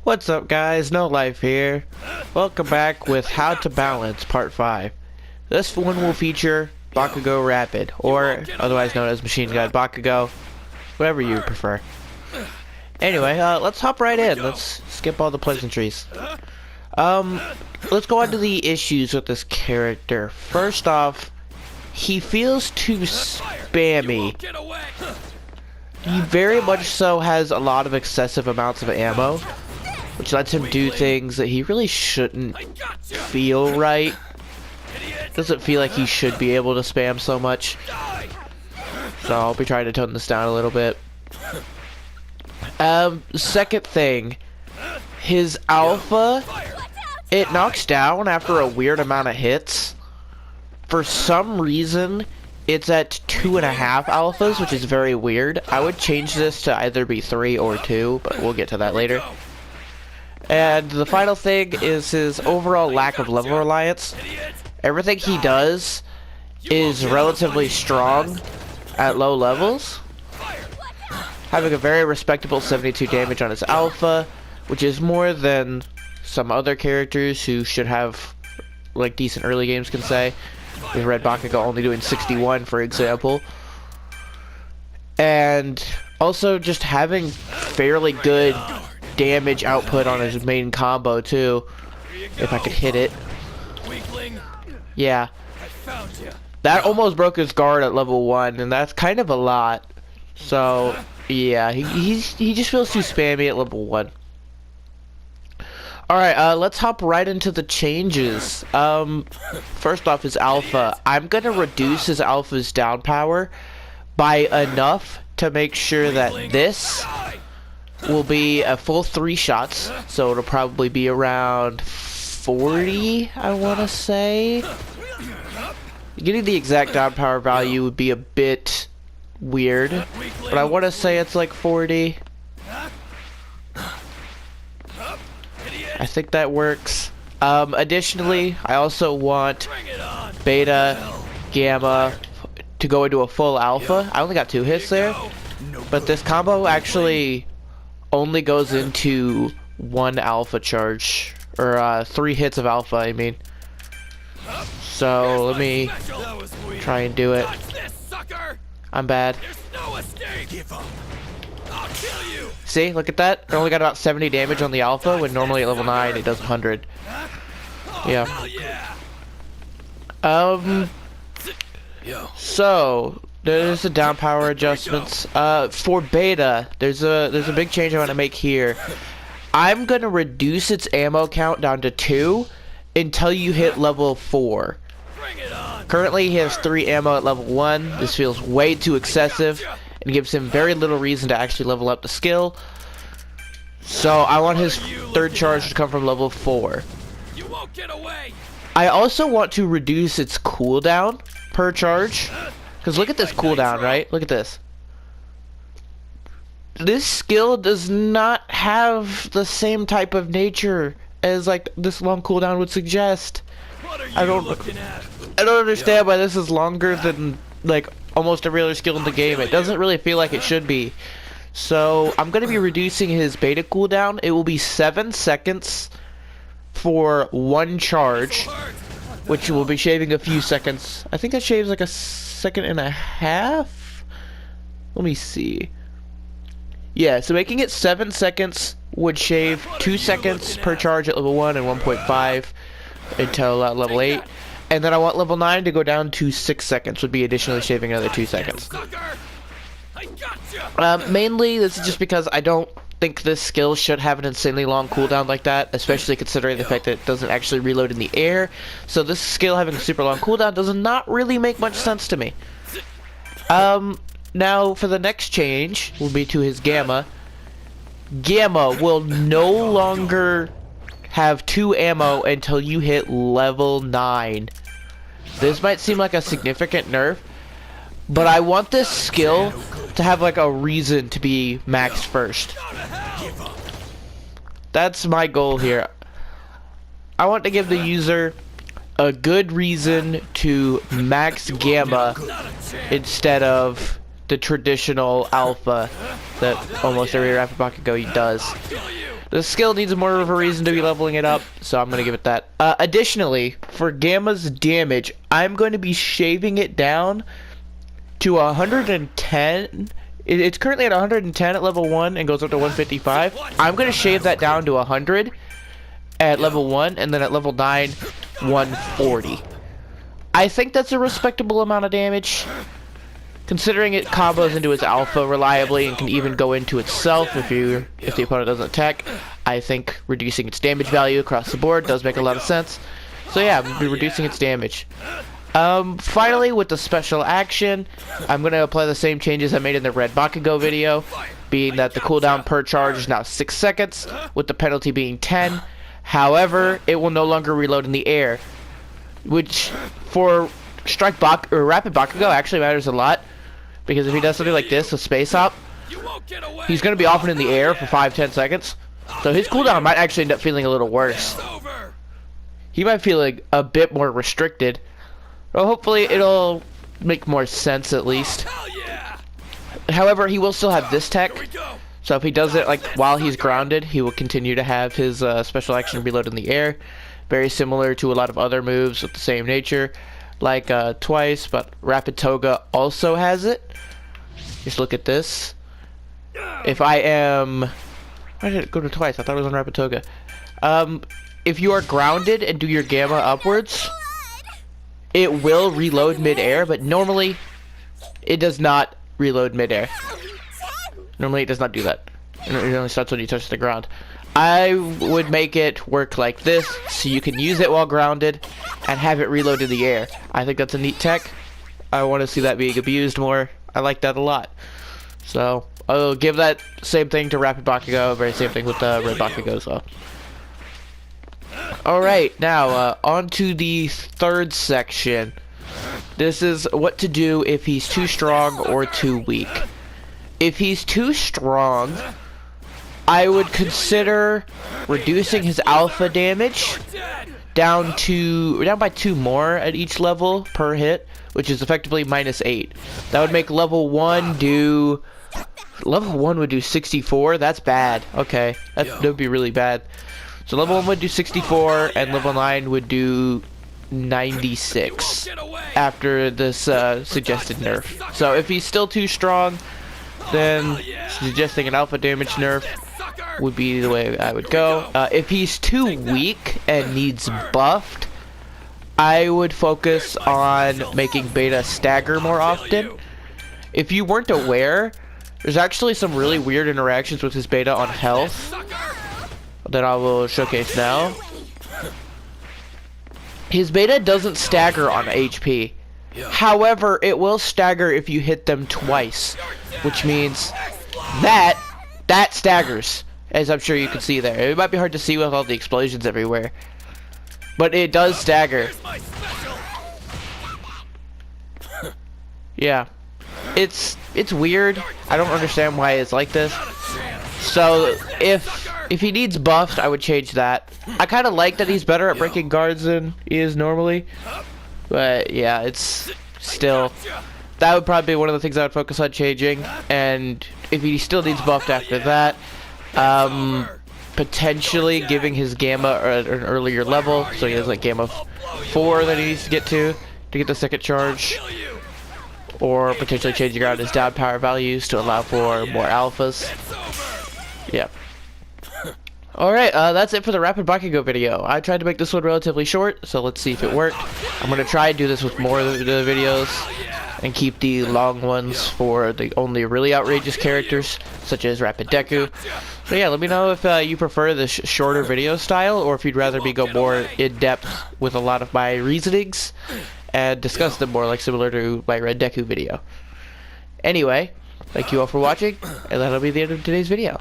What's up guys, No Life here. Welcome back with How to Balance Part 5. This one will feature Bakugo Rapid, or otherwise known as Machine Gun Bakugo, whatever you prefer. Anyway, let's hop right in. Let's skip all the pleasantries. Let's go on to the issues with this character. First off, he feels too spammy. He very much so has a lot of excessive amounts of ammo, which lets him do things that he really shouldn't feel right. Doesn't feel like he should be able to spam so much. So I'll be trying to tone this down a little bit. Second thing, his alpha, it knocks down after a weird amount of hits. For some reason, it's at 2.5 alphas, which is very weird. I would change this to either be 3 or 2, but we'll get to that later. And the final thing is his overall lack of level reliance. Everything he does is relatively strong at low levels, having a very respectable 72 damage on his alpha, which is more than some other characters who should have like decent early games can say. With Red Bakugo only doing 61, for example. And also just having fairly good damage output on his main combo too, if I could hit it. Yeah, that almost broke his guard at level 1, and that's kind of a lot. So yeah, he just feels too spammy at level 1. Alright, let's hop right into the changes. First off, his alpha. I'm gonna reduce his alpha's down power by enough to make sure that this will be a full 3 shots. So it'll probably be around 40, I want to say. Getting the exact down power value would be a bit weird, but I want to say it's like 40. I think that works. Additionally, I also want Beta, Gamma to go into a full alpha. I only got 2 hits there, but this combo actually only goes into 1 alpha charge, or 3 hits of alpha, I mean. So let me try and do it. I'm bad. See, look at that. I only got about 70 damage on the alpha, when normally at level 9 it does 100. Yeah. So there's the down power adjustments. For beta, there's a big change I want to make here. I'm gonna reduce its ammo count down to 2 until you hit level 4. Currently, he has 3 ammo at level 1. This feels way too excessive and gives him very little reason to actually level up the skill. So I want his 3rd charge to come from level 4. I also want to reduce its cooldown per charge. Because look at this cooldown, right? Look at this. This skill does not have the same type of nature as like this long cooldown would suggest. I don't understand why this is longer than like almost every other skill in the game. It doesn't really feel like it should be. So I'm going to be reducing his beta cooldown. It will be 7 seconds for 1 charge, which will be shaving a few seconds. I think that shaves like a 1.5 seconds. Let me see. Yeah, so making it 7 seconds would shave 2 seconds per charge at level 1 and 1.5 until level 8. And then I want level 9 to go down to 6 seconds, would be additionally shaving another 2 seconds. Mainly, this is just because I don't think this skill should have an insanely long cooldown like that, especially considering the fact that it doesn't actually reload in the air. So this skill having a super long cooldown does not really make much sense to me. Now, for the next change, will be to his Gamma. Gamma will no longer have 2 ammo until you hit level 9. This might seem like a significant nerf, but I want this skill to have like a reason to be maxed first. That's my goal here. I want to give the user a good reason to max Gamma instead of the traditional alpha that almost every Rapid Bakugo does. The skill needs more of a reason to be leveling it up, so I'm going to give it that. Additionally, for Gamma's damage, I'm going to be shaving it down to 110. It's currently at 110 at level 1 and goes up to 155. I'm going to shave that down to 100 at level 1, and then at level 9, 140. I think that's a respectable amount of damage, considering it combos into its alpha reliably and can even go into itself if the opponent doesn't attack. I think reducing its damage value across the board does make a lot of sense. So yeah, I'm be reducing its damage. Finally, with the special action, I'm going to apply the same changes I made in the red bakugo video, being that the cooldown per charge is now 6 seconds, with the penalty being 10. However, it will no longer reload in the air, which for rapid bakugo actually matters a lot, because if he does something like this with space hop, he's going to be often in the air for 5-10 seconds, so his cooldown might actually end up feeling a little worse. He might feel like a bit more restricted. Well, hopefully it'll make more sense at least. However, he will still have this tech, so if he does it like while he's grounded, he will continue to have his special action reload in the air. Very similar to a lot of other moves with the same nature, like twice, but Rapid Toga also has it. Just look at this. If I am... Why did it go to twice? I thought it was on Rapid Toga. If you are grounded and do your Gamma upwards, it will reload mid-air, but normally it does not reload mid-air. Normally it does not do that. It only starts when you touch the ground. I would make it work like this, so you can use it while grounded and have it reload in the air. I think that's a neat tech. I want to see that being abused more. I like that a lot. So I'll give that same thing to Rapid Bakugo, very same thing with the Red Bakugo as well. Alright, now on to the third section. This is what to do if he's too strong or too weak. If he's too strong, I would consider reducing his alpha damage down by 2 more at each level per hit, which is effectively -8. That would make level 1 do... Level 1 would do 64. That's bad. Okay, that would be really bad. So level 1 would do 64, and level 9 would do 96 after this suggested nerf. So if he's still too strong, then suggesting an alpha damage nerf would be the way I would go. If he's too weak and needs buffed, I would focus on making beta stagger more often. If you weren't aware, there's actually some really weird interactions with his beta on health that I will showcase now. His beta doesn't stagger on HP. However, it will stagger if you hit them twice, which means that staggers, as I'm sure you can see there. It might be hard to see with all the explosions everywhere, but it does stagger. Yeah, it's weird. I don't understand why it's like this. So if he needs buffed, I would change that. I kind of like that he's better at breaking guards than he is normally, but yeah, it's still, that would probably be one of the things I would focus on changing. And if he still needs buffed after that, potentially giving his Gamma an earlier level, so he has like Gamma 4 that he needs to get the second charge, or potentially changing around his down power values to allow for more alphas. Yeah. Alright, that's it for the Rapid Bakugo video. I tried to make this one relatively short, so let's see if it worked. I'm going to try and do this with more of the videos, and keep the long ones for the only really outrageous characters, such as Rapid Deku. So yeah, let me know if you prefer this shorter video style, or if you'd rather me go more in-depth with a lot of my reasonings, and discuss them more, like similar to my Red Deku video. Anyway, thank you all for watching, and that'll be the end of today's video.